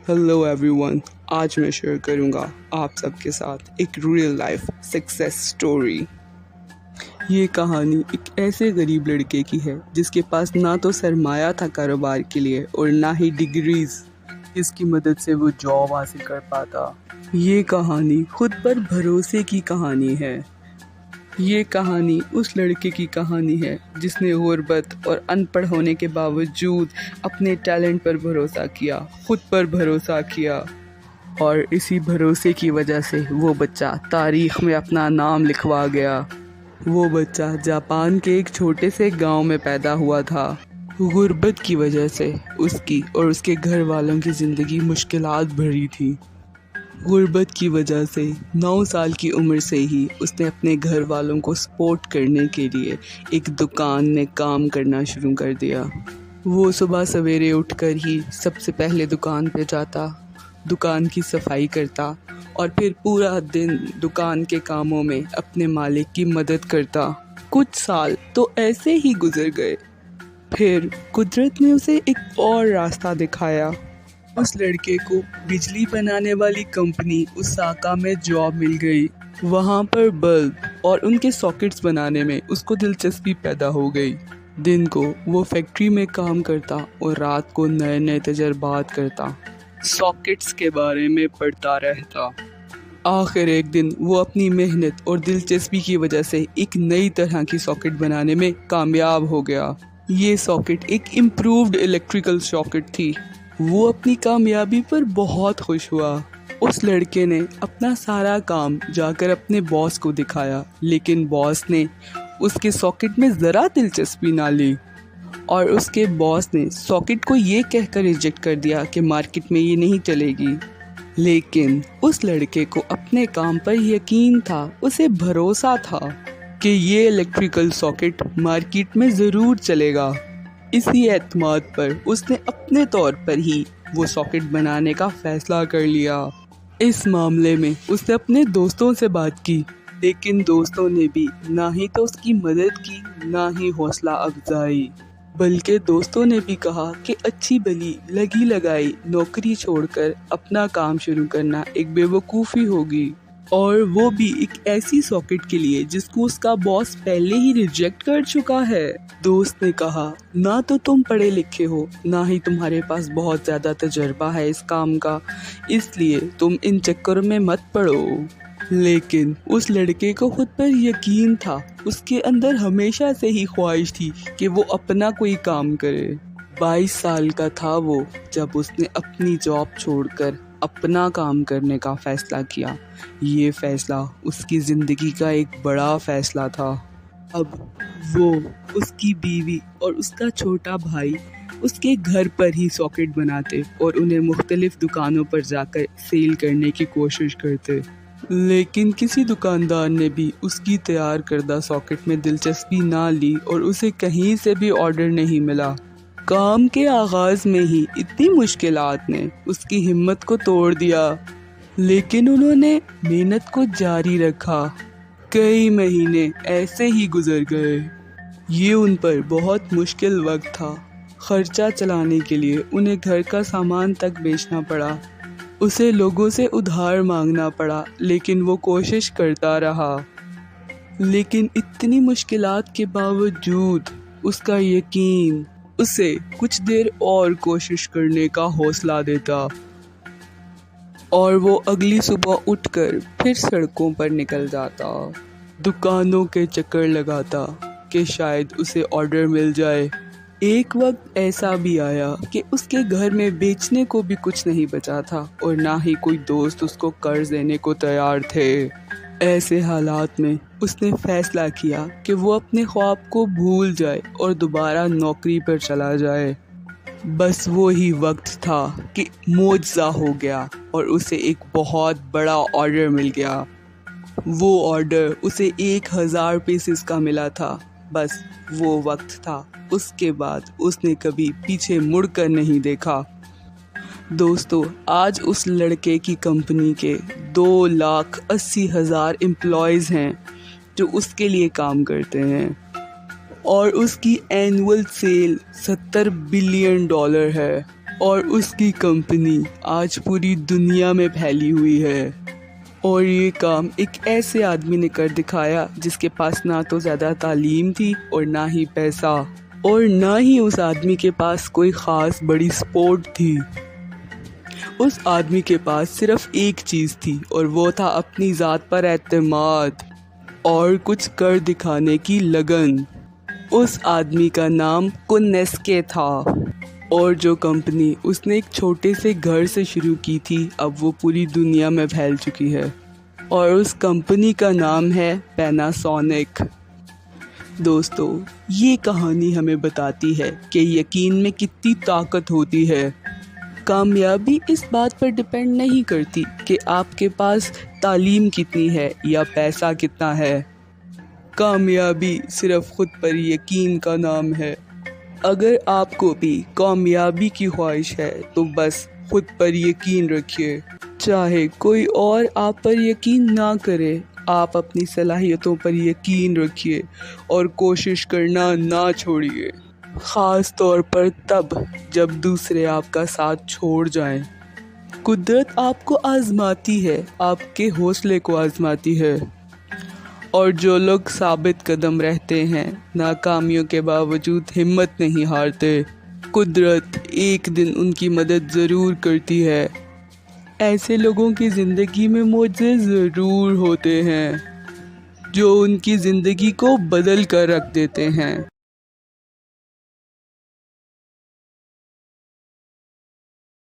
Hello everyone, आज मैं share करूंगा आप सबके साथ एक रियल लाइफ सक्सेस स्टोरी। ये कहानी एक ऐसे गरीब लड़के की है जिसके पास ना तो सरमाया था कारोबार के लिए और ना ही डिग्रीज जिसकी मदद से वो जॉब हासिल कर पाता। ये कहानी खुद पर भरोसे की कहानी है। ये कहानी उस लड़के की कहानी है जिसने गुर्बत और अनपढ़ होने के बावजूद अपने टैलेंट पर भरोसा किया, खुद पर भरोसा किया, और इसी भरोसे की वजह से वो बच्चा तारीख में अपना नाम लिखवा गया। वो बच्चा जापान के एक छोटे से गांव में पैदा हुआ था। गुर्बत की वजह से उसकी और उसके घर वालों की ज़िंदगी मुश्किलात भरी थी। गुर्बत की वजह से 9 साल की उम्र से ही उसने अपने घर वालों को सपोर्ट करने के लिए एक दुकान में काम करना शुरू कर दिया। वो सुबह सवेरे उठकर ही सबसे पहले दुकान पे जाता, दुकान की सफाई करता और फिर पूरा दिन दुकान के कामों में अपने मालिक की मदद करता। कुछ साल तो ऐसे ही गुजर गए। फिर कुदरत ने उसे एक और रास्ता दिखाया। उस लड़के को बिजली बनाने वाली कंपनी ओसाका में जॉब मिल गई। वहाँ पर बल्ब और उनके सॉकेट्स बनाने में उसको दिलचस्पी पैदा हो गई। दिन को वो फैक्ट्री में काम करता और रात को नए नए तजर्बात करता, सॉकेट्स के बारे में पढ़ता रहता। आखिर एक दिन वो अपनी मेहनत और दिलचस्पी की वजह से एक नई तरह की सॉकेट बनाने में कामयाब हो गया। ये सॉकेट एक इम्प्रूव्ड इलेक्ट्रिकल सॉकेट थी। वो अपनी कामयाबी पर बहुत खुश हुआ। उस लड़के ने अपना सारा काम जाकर अपने बॉस को दिखाया, लेकिन बॉस ने उसके सॉकेट में ज़रा दिलचस्पी ना ली और उसके बॉस ने सॉकेट को ये कहकर रिजेक्ट कर दिया कि मार्केट में ये नहीं चलेगी। लेकिन उस लड़के को अपने काम पर यकीन था, उसे भरोसा था कि ये इलेक्ट्रिकल सॉकेट मार्केट में ज़रूर चलेगा। इसी एतमाद पर उसने अपने तौर पर ही वो सॉकेट बनाने का फैसला कर लिया। इस मामले में उसने अपने दोस्तों से बात की, लेकिन दोस्तों ने भी ना ही तो उसकी मदद की ना ही हौसला अफजाई, बल्कि दोस्तों ने भी कहा कि अच्छी भली लगी लगाई नौकरी छोड़कर अपना काम शुरू करना एक बेवकूफ़ी होगी, और वो भी एक ऐसी सॉकेट के लिए जिसको उसका बॉस पहले ही रिजेक्ट कर चुका है। दोस्त ने कहा, ना तो तुम पढ़े लिखे हो ना ही तुम्हारे पास बहुत ज़्यादा तजर्बा है इस काम का, इसलिए तुम इन चक्करों में मत पड़ो। लेकिन उस लड़के को खुद पर यकीन था। उसके अंदर हमेशा से ही ख्वाहिश थी कि वो अपना कोई काम करे। 22 साल का था वो जब उसने अपनी जॉब छोड़कर अपना काम करने का फ़ैसला किया। ये फ़ैसला उसकी ज़िंदगी का एक बड़ा फ़ैसला था। अब वो, उसकी बीवी और उसका छोटा भाई उसके घर पर ही सॉकेट बनाते और उन्हें मुख्तलिफ दुकानों पर जाकर सेल करने की कोशिश करते। लेकिन किसी दुकानदार ने भी उसकी तैयार करदा सॉकेट में दिलचस्पी ना ली और उसे कहीं से भी ऑर्डर नहीं मिला। काम के आगाज़ में ही इतनी मुश्किलात ने उसकी हिम्मत को तोड़ दिया, लेकिन उन्होंने मेहनत को जारी रखा। कई महीने ऐसे ही गुजर गए। ये उन पर बहुत मुश्किल वक्त था। खर्चा चलाने के लिए उन्हें घर का सामान तक बेचना पड़ा। उसे लोगों से उधार मांगना पड़ा, लेकिन वो कोशिश करता रहा। लेकिन इतनी मुश्किलात के बावजूद उसका यकीन उसे कुछ देर और कोशिश करने का हौसला देता, और वो अगली सुबह उठकर फिर सड़कों पर निकल जाता, दुकानों के चक्कर लगाता कि शायद उसे ऑर्डर मिल जाए। एक वक्त ऐसा भी आया कि उसके घर में बेचने को भी कुछ नहीं बचा था और ना ही कोई दोस्त उसको कर्ज देने को तैयार थे। ऐसे हालात में उसने फैसला किया कि वो अपने ख्वाब को भूल जाए और दोबारा नौकरी पर चला जाए। बस वो ही वक्त था कि मौजज़ा हो गया और उसे एक बहुत बड़ा ऑर्डर मिल गया। वो ऑर्डर उसे 1000 पीसेस का मिला था। बस वो वक्त था। उसके बाद उसने कभी पीछे मुड़कर नहीं देखा। दोस्तों, आज उस लड़के की कंपनी के 2,80,000 एम्प्लॉयज़ हैं जो उसके लिए काम करते हैं, और उसकी एनुअल सेल $70 बिलियन है। اور اس کی کمپنی آج پوری دنیا میں پھیلی ہوئی ہے۔ اور یہ کام ایک ایسے آدمی نے کر دکھایا جس کے پاس نہ تو زیادہ تعلیم تھی اور نہ ہی پیسہ، اور نہ ہی اس آدمی کے پاس کوئی خاص بڑی سپورٹ تھی۔ اس آدمی کے پاس صرف ایک چیز تھی اور وہ تھا اپنی ذات پر اعتماد اور کچھ کر دکھانے کی لگن۔ اس آدمی کا نام کونسکے تھا، اور جو کمپنی اس نے ایک چھوٹے سے گھر سے شروع کی تھی اب وہ پوری دنیا میں پھیل چکی ہے، اور اس کمپنی کا نام ہے پیناسونک۔ دوستو، یہ کہانی ہمیں بتاتی ہے کہ یقین میں کتنی طاقت ہوتی ہے۔ کامیابی اس بات پر ڈیپینڈ نہیں کرتی کہ آپ کے پاس تعلیم کتنی ہے یا پیسہ کتنا ہے۔ کامیابی صرف خود پر یقین کا نام ہے۔ اگر آپ کو بھی کامیابی کی خواہش ہے تو بس خود پر یقین رکھیے، چاہے کوئی اور آپ پر یقین نہ کرے، آپ اپنی صلاحیتوں پر یقین رکھیے اور کوشش کرنا نہ چھوڑیے، خاص طور پر تب جب دوسرے آپ کا ساتھ چھوڑ جائیں۔ قدرت آپ کو آزماتی ہے، آپ کے حوصلے کو آزماتی ہے، اور جو لوگ ثابت قدم رہتے ہیں ناکامیوں کے باوجود ہمت نہیں ہارتے، قدرت ایک دن ان کی مدد ضرور کرتی ہے۔ ایسے لوگوں کی زندگی میں معجزے ضرور ہوتے ہیں جو ان کی زندگی کو بدل کر رکھ دیتے ہیں۔